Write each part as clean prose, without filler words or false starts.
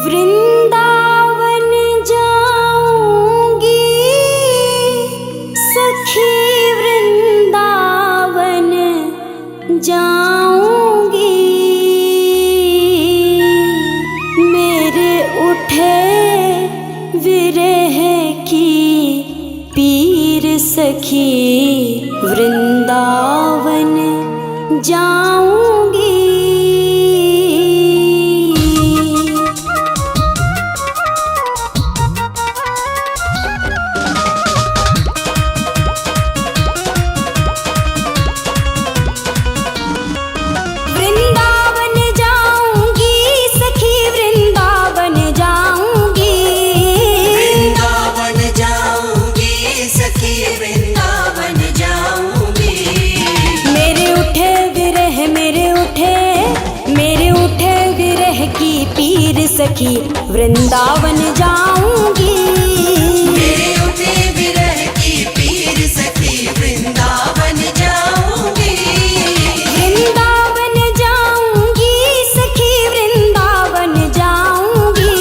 वृंदावन जाऊंगी सखी, वृंदावन जाऊंगी। मेरे उठे विरह की पीर सखी, वृंदावन जाऊंगी। सखी वृंदावन जाऊंगी। मेरे उठे विरह की पीर सखी, वृंदावन जाऊंगी। वृंदावन जाऊंगी सखी, वृंदावन जाऊंगी।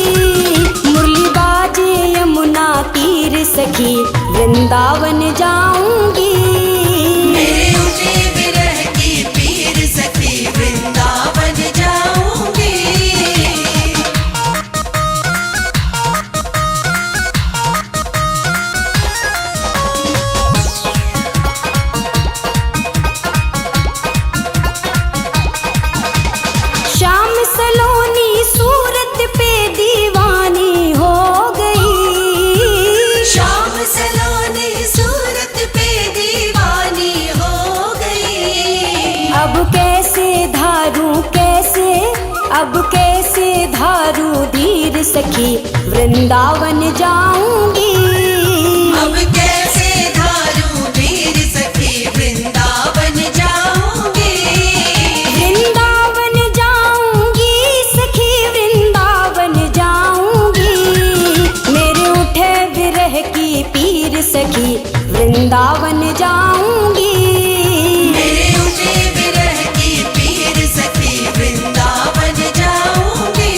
मुरली बाजे यमुना तीर सखी, वृंदावन जाऊंगी। मेरे उठे विरह की पीर सखी, वृंदावन जाऊंगी। श्याम सलोनी सूरत पे दीवानी हो गई। श्याम सलोनी सूरत पे दीवानी हो गई। अब कैसे धारू धीर सखी, वृंदावन जाऊंगी। अब कैसे धारू धीर सखी, वृंदावन जाऊंगी। वृंदावन जाऊंगी सखी, वृंदावन जाऊंगी। मेरे उठे विरह की पीर सखी, वृंदावन जाऊंगी। मेरे उठे विरह की पीर सखी, वृंदावन जाऊंगी।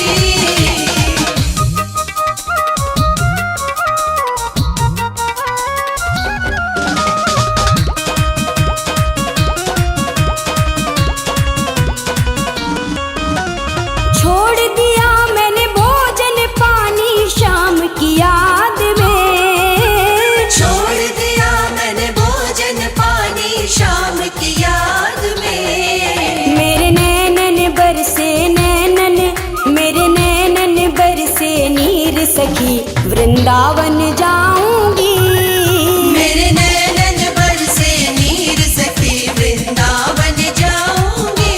छोड़ दिया मैंने भोजन पानी शाम की याद में। छोड़ दिया मैंने भोजन पानी शाम की याद में। मेरे नैनन बरसे नीर सखी, वृंदावन जाऊंगी। मेरे नैनन बरसे नीर सखी, वृंदावन जाऊंगी।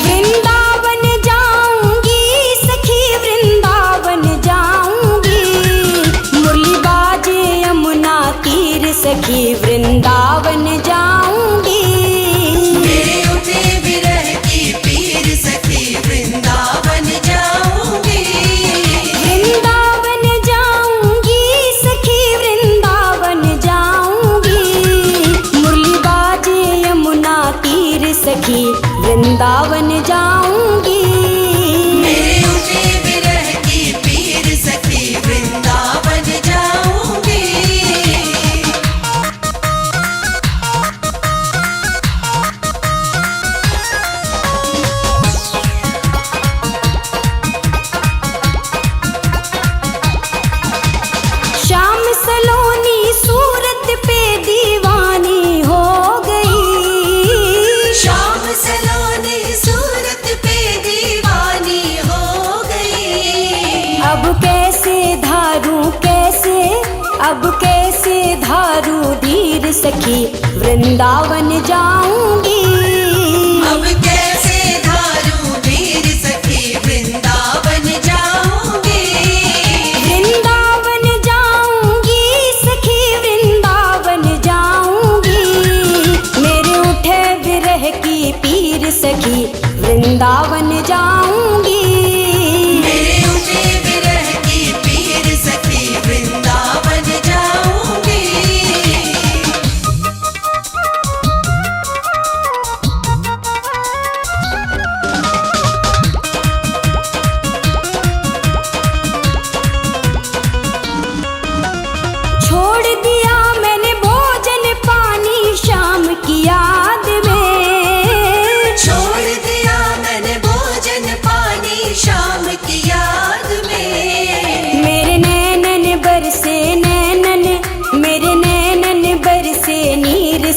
वृंदावन जाऊंगी सखी, वृंदावन जाऊंगी। मुरली बाजे यमुना तीर सखी, वृंदावन जाऊंगी। मेरे उठे विरह की पीर सखी, वृंदावन जाऊंगी। वृंदावन जाऊंगी सखी, वृंदावन जाऊंगी। मुरली बाजे यमुना तीर सखी, वृंदावन जाऊंगी। मेरे उठे विरह की पीर सखी, वृंदावन जाऊंगी। श्याम सलोनी सूरत पे दीवानी हो गई। श्याम सलोनी सूरत पे दीवानी हो गई। अब कैसे धारू धीर सखी, वृंदावन जाऊंगी। अब कैसे धारू धीर सखी, वृंदावन जाऊंगी। वृंदावन जाऊंगी सखी, वृंदावन जाऊंगी। मेरे उठे विरह की पीर सखी, वृंदावन जाऊंगी। मेरे उठे विरह की पीर सखी,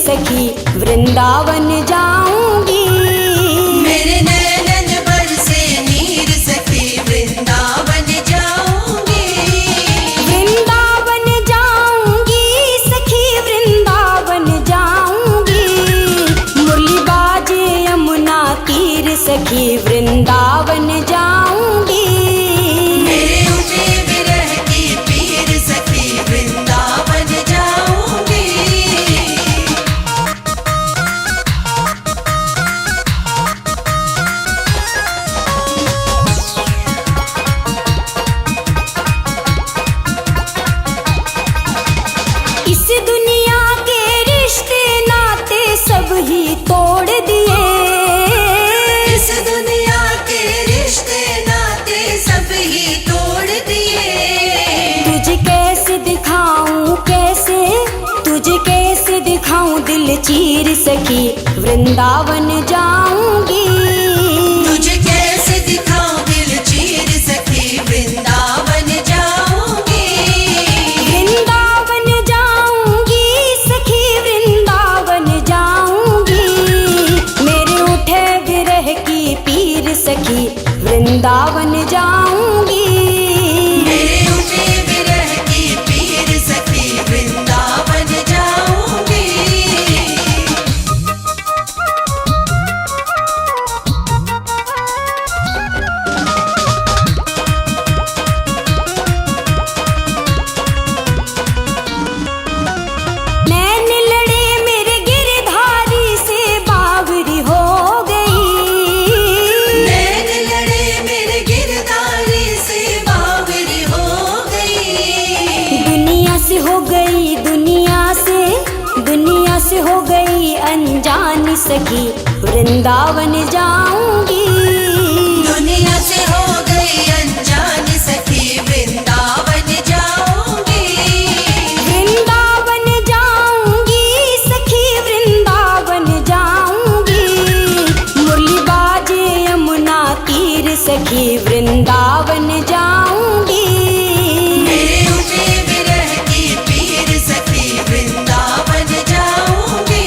सखी वृंदावन जाऊंगी। मेरे नैनन बरसे नीर सखी वृंदावन जाऊंगी। वृंदावन जाऊंगी सखी वृंदावन जाऊंगी। मुरली बाजे यमुना तीर सखी वृंदावन जाऊंगी। मेरे उठे विरह की पीर सखी वृंदावन जाऊंगी। इस दुनिया के रिश्ते नाते सब ही तोड़ दिए। इस दुनिया के रिश्ते नाते सब ही तोड़ दिए। तुझे कैसे दिखाऊं कैसे, तुझे कैसे दिखाऊं दिल चीर सखी वृंदावन जाऊंगी। तुझे कैसे दिखाऊं दिल चीर सखी वृंदावन जाऊंगी। वृंदावन जाऊंगी सखी वृंदावन जाऊंगी। मेरे उठे विरह की पीर सखी वृंदावन जाऊंगी। मेरे उठे विरह की पीर सखी वृंदावन जाऊंगी। नैन लड़े मेरे गिरधारी से बावरी हो गई। नैन लड़े मेरे गिरधारी से बावरी हो गई। दुनिया से हो गई दुनिया से हो गई अनजान सखी वृंदावन जाऊंगी। दुनिया से हो गई अनजान सखी वृंदावन जाऊंगी। वृंदावन जाऊंगी सखी वृंदावन जाऊंगी। मुरली बाजे यमुना तीर सखी वृंदावन जाऊंगी। मेरे उठे विरह की पीर सखी वृंदावन जाऊंगी।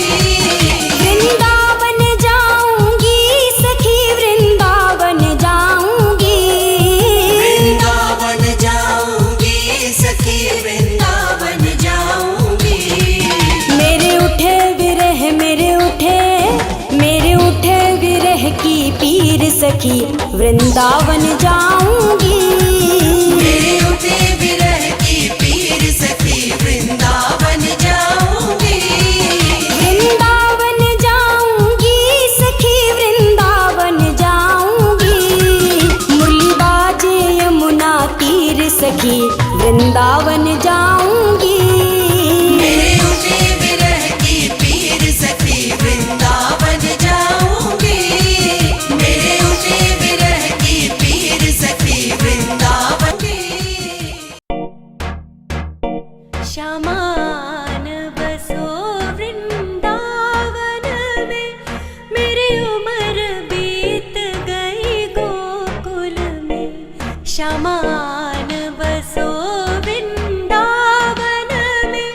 वृंदावन जाऊंगी सखी वृंदावन जाऊंगी। वृंदावन जाऊंगी सखी वृंदावन जाऊंगी। मेरे उठे विरह की पीर सखी वृंदावन जाऊंगी। मेरे उठे विरह की पीर सखी वृंदावन जाऊंगी। वृंदावन जाऊंगी सखी वृंदावन जाऊंगी। मुरली बाजे यमुना तीर सखी वृंदावन जाऊंगी। मेरे उठे विरह की पीर सखी वृंदावन जाऊंगी। मेरे उठे विरह की पीर सखी वृंदावन श्यामान बसो वृंदावन में, मेरी उम्र बीत गई गोकुल में। श्यामान बसो वृंदावन में,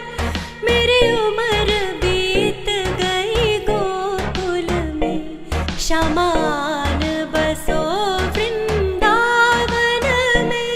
मेरी उम्र बीत गई गोकुल में। श्यामान बसो वृंदावन में।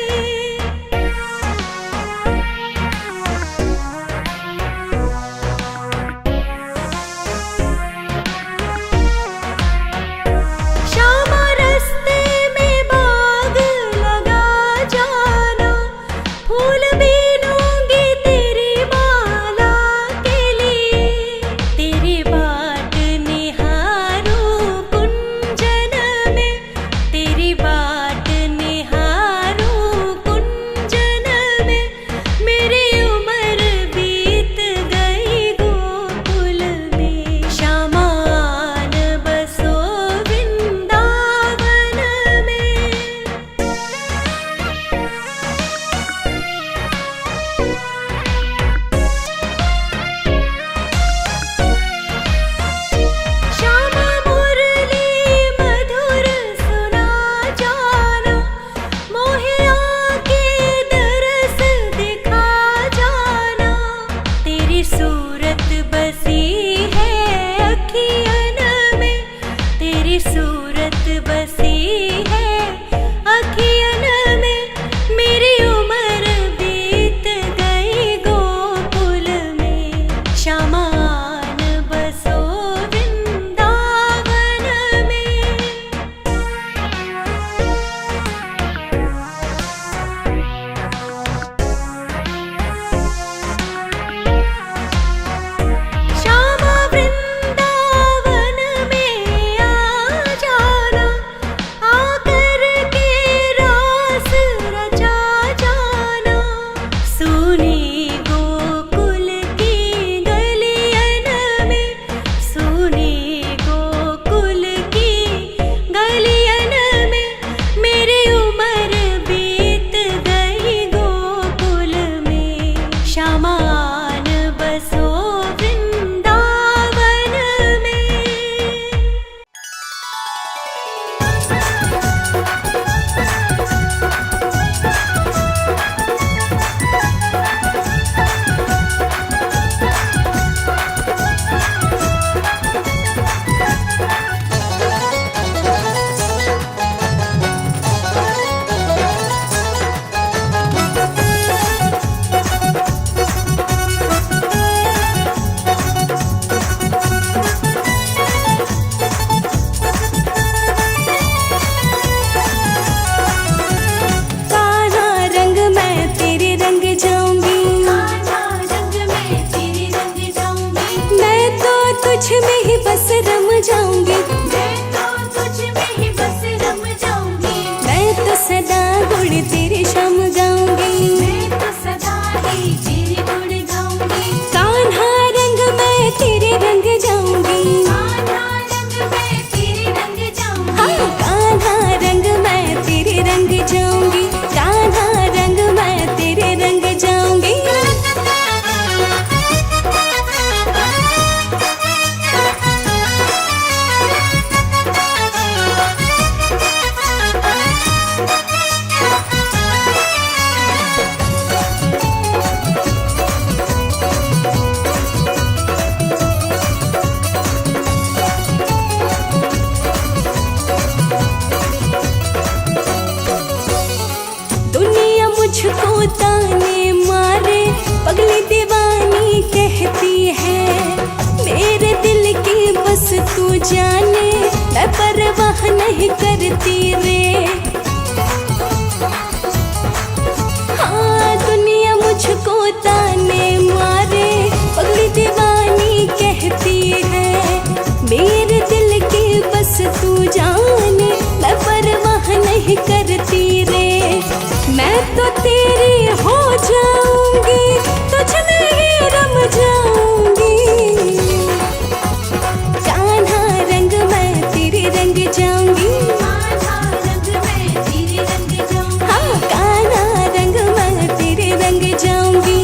नहीं करती रे। हाँ दुनिया मुझको ताने मारे, पगड़ी दीवानी कहती है। मेरे दिल की बस तू जाने, मैं परवाह नहीं करती रे। मैं तो तेरी हो जाऊंगी, तुझ में ही रम जाऊंगी। कान्हा रंग मैं तेरे रंग जाऊंगी। हाँ कान्हा रंग मैं तेरे रंग जाऊंगी।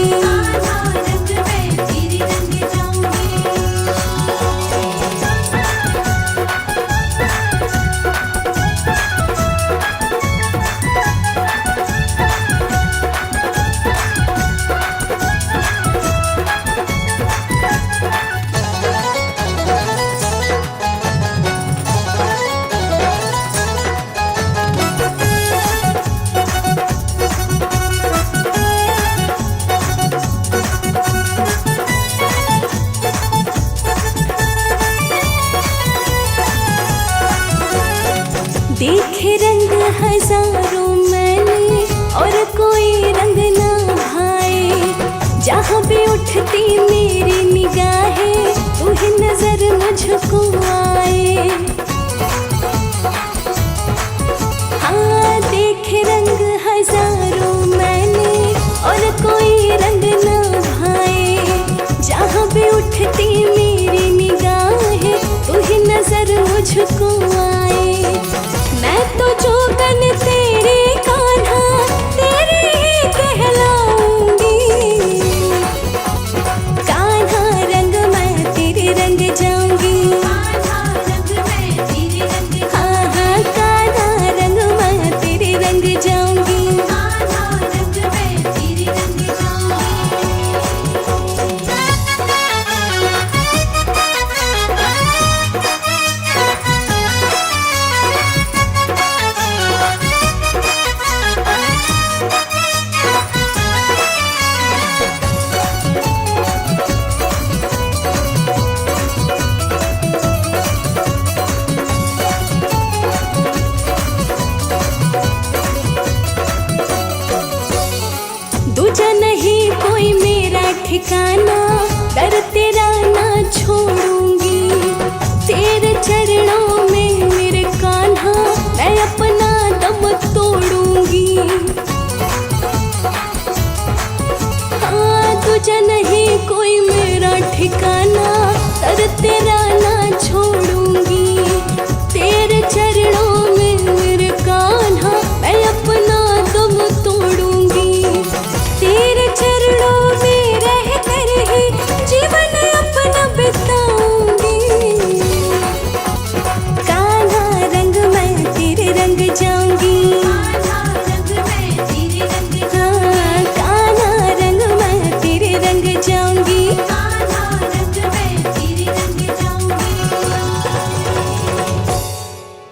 देखे रंग हजारों मैंने और कोई रंग ना भाए। जहाँ भी उठती मेरी निगाहें, तू ही नजर मुझको आए। हाँ देखे रंग हजारों मैंने और कोई रंग ना भाए। जहाँ भी उठती मेरी निगाहें, तू ही नजर मुझको आए। मैं तो जोगन तेरे कान्हा, तेरे ही कहलाऊंगी। कान्हा रंग मैं तेरे रंग जाऊंगी। हाँ हाँ कान्हा रंग मैं तेरे रंग जाऊंगी। दूजा नहीं कोई मेरा ठिकाना, दर तेरा ना छोड़ूंगी। तेरे चरणों में मेरे कान्हा, मैं अपना दम तोड़ूंगी।